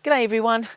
G'day everyone.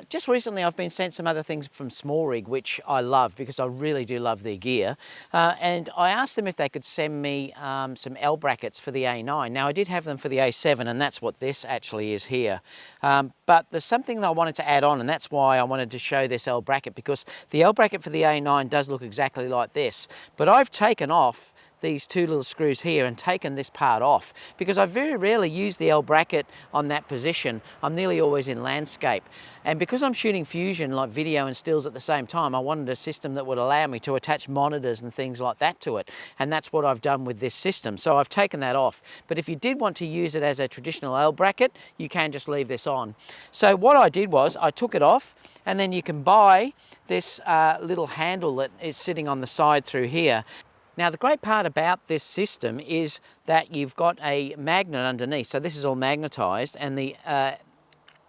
Just recently I've been sent some other things from SmallRig which I love because I really do love their gear, and I asked them if they could send me some L brackets for the A9. Now I did have them for the A7 and that's what this actually is here, but there's something that I wanted to add on, and that's why I wanted to show this L bracket, because the L bracket for the A9 does look exactly like this, but I've taken off these two little screws here and taken this part off because I very rarely use the L bracket on that position. I'm nearly always in landscape, and because I'm shooting fusion like video and stills at the same time, I wanted a system that would allow me to attach monitors and things like that to it, and that's what I've done with this system. So I've taken that off, but if you did want to use it as a traditional L bracket, you can just leave this on. So what I did was I took it off, and then you can buy this little handle that is sitting on the side through here. Now the great part about this system is that you've got a magnet underneath, so this is all magnetized, and the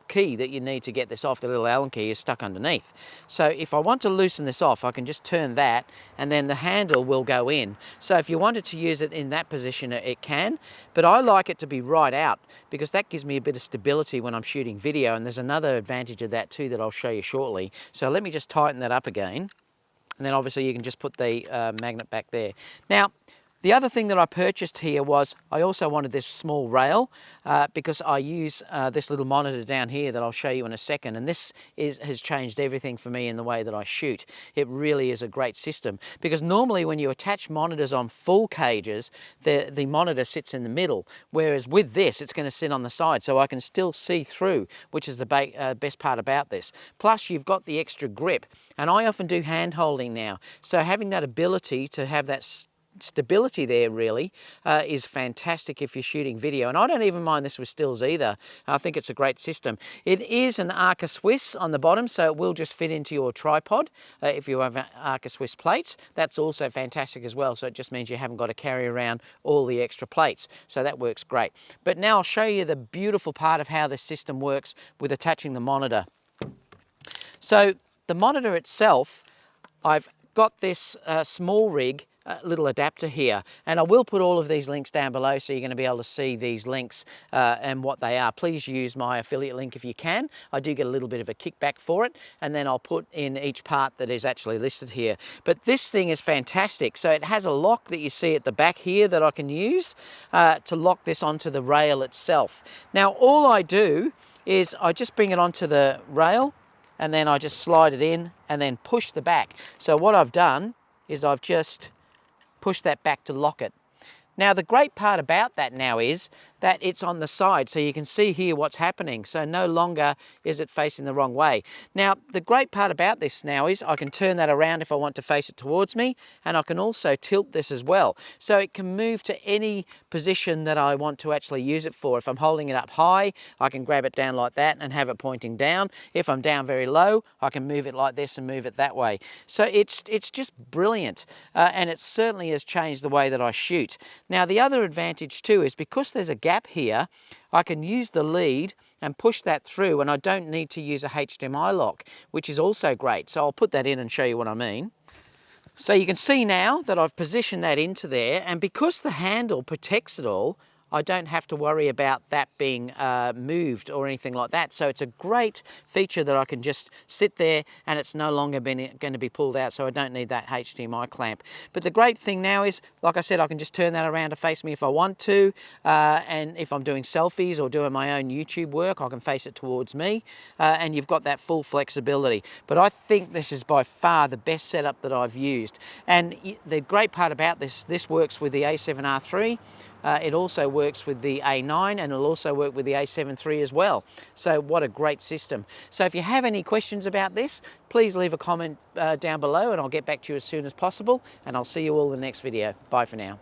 key that you need to get this off, the little Allen key, is stuck underneath. So if I want to loosen this off, I can just turn that and then the handle will go in. So if you wanted to use it in that position, it can, but I like it to be right out because that gives me a bit of stability when I'm shooting video, and there's another advantage of that too that I'll show you shortly. So let me just tighten that up again. And then obviously you can just put the magnet back there. Now, the other thing that I purchased here was I also wanted this small rail because I use this little monitor down here that I'll show you in a second, and this has changed everything for me in the way that I shoot. It really is a great system because normally when you attach monitors on full cages, the monitor sits in the middle, whereas with this it's going to sit on the side, so I can still see through, which is the best part about this. Plus you've got the extra grip, and I often do hand holding now, so having that ability to have that stability there really is fantastic if you're shooting video. And I don't even mind this with stills either. I think it's a great system. It is an Arca Swiss on the bottom, so it will just fit into your tripod if you have Arca Swiss plates. That's also fantastic as well, so it just means you haven't got to carry around all the extra plates, so that works great. But now I'll show you the beautiful part of how this system works with attaching the monitor. So the monitor itself, I've got this SmallRig little adapter here, and I will put all of these links down below so you're going to be able to see these links and what they are. Please use my affiliate link if you can. I do get a little bit of a kickback for it, and then I'll put in each part that is actually listed here. But this thing is fantastic. So it has a lock that you see at the back here that I can use to lock this onto the rail itself. Now all I do is I just bring it onto the rail, and then I just slide it in and then push the back. So what I've done is I've just pushed that back to lock it. Now the great part about that now is that it's on the side, so you can see here what's happening, so no longer is it facing the wrong way. Now the great part about this now is I can turn that around if I want to face it towards me, and I can also tilt this as well, so it can move to any position that I want to actually use it for. If I'm holding it up high, I can grab it down like that and have it pointing down. If I'm down very low, I can move it like this and move it that way. So it's just brilliant, and it certainly has changed the way that I shoot. Now the other advantage too is because there's a gap here, I can use the lead and push that through, and I don't need to use a HDMI lock, which is also great. So I'll put that in and show you what I mean. So you can see now that I've positioned that into there, and because the handle protects it all, I don't have to worry about that being moved or anything like that. So it's a great feature that I can just sit there and it's no longer going to be pulled out, so I don't need that HDMI clamp. But the great thing now is, like I said, I can just turn that around to face me if I want to, and if I'm doing selfies or doing my own YouTube work, I can face it towards me, and you've got that full flexibility. But I think this is by far the best setup that I've used. And the great part about this works with the a7R3, it also works with the A9, and it'll also work with the a7iii as well. So what a great system. So if you have any questions about this, please leave a comment down below and I'll get back to you as soon as possible, and I'll see you all in the next video. Bye for now.